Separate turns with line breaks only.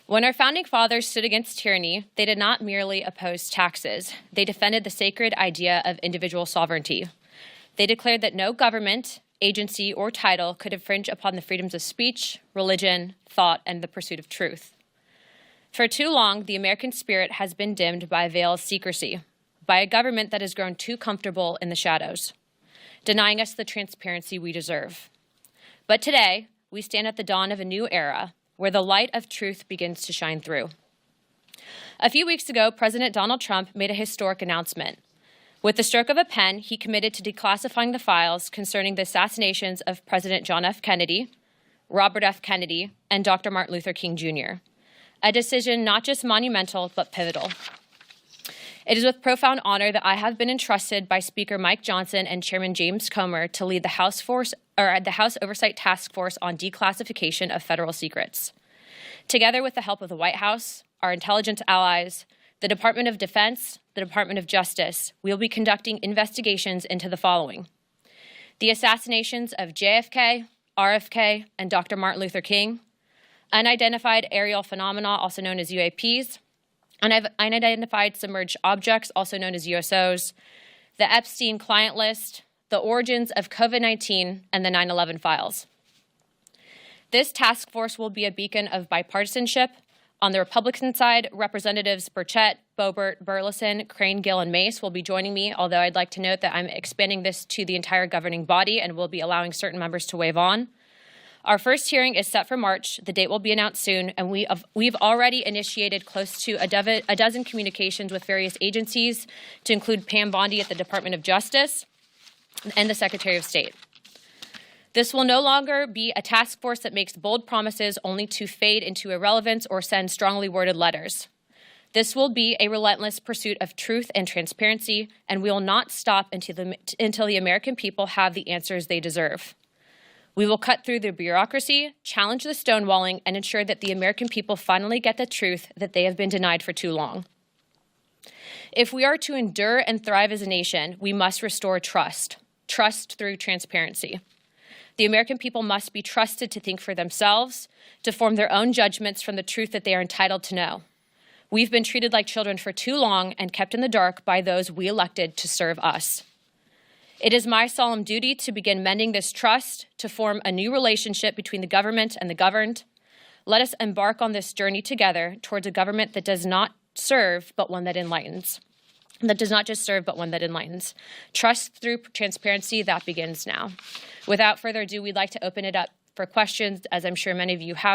When our founding fathers stood against tyranny, they did not merely oppose taxes. They defended the sacred idea of individual sovereignty. They declared that no government, agency, or title could infringe upon the freedoms of speech, religion, thought, and the pursuit of truth. For too long, the American spirit has been dimmed by a veil of secrecy, by a government that has grown too comfortable in the shadows, denying us the transparency we deserve. But today, we stand at the dawn of a new era where the light of truth begins to shine through. A few weeks ago, President Donald Trump made a historic announcement. With the stroke of a pen, he committed to declassifying the files concerning the assassinations of President John F. Kennedy, Robert F. Kennedy, and Dr. Martin Luther King Jr., a decision not just monumental, but pivotal. It is with profound honor that I have been entrusted by Speaker Mike Johnson and Chairman James Comer to lead the House Oversight Task Force on Declassification of Federal Secrets. Together with the help of the White House, our intelligence allies, the Department of Defense, the Department of Justice, we will be conducting investigations into the following: the assassinations of JFK, RFK, and Dr. Martin Luther King, unidentified aerial phenomena, also known as UAPs, unidentified submerged objects, also known as USOs, the Epstein client list, the origins of COVID-19, and the 9/11 files. This task force will be a beacon of bipartisanship. On the Republican side, Representatives Burchett, Boebert, Burlison, Crane, Gill, and Mace will be joining me, although I'd like to note that I'm expanding this to the entire governing body and will be allowing certain members to waive on. Our first hearing is set for March. The date will be announced soon, and we've already initiated close to a dozen communications with various agencies, to include Pam Bondi at the Department of Justice and the Secretary of State. This will no longer be a task force that makes bold promises only to fade into irrelevance or send strongly worded letters. This will be a relentless pursuit of truth and transparency, and we will not stop until the American people have the answers they deserve. We will cut through the bureaucracy, challenge the stonewalling, and ensure that the American people finally get the truth that they have been denied for too long. If we are to endure and thrive as a nation, we must restore trust through transparency. The American people must be trusted to think for themselves, to form their own judgments from the truth that they are entitled to know. We've been treated like children for too long and kept in the dark by those we elected to serve us. It is my solemn duty to begin mending this trust, to form a new relationship between the government and the governed. Let us embark on this journey together towards a government that does not serve, but one that enlightens. That does not just serve, but one that enlightens. Trust through transparency, that begins now. Without further ado, we'd like to open it up for questions, as I'm sure many of you have.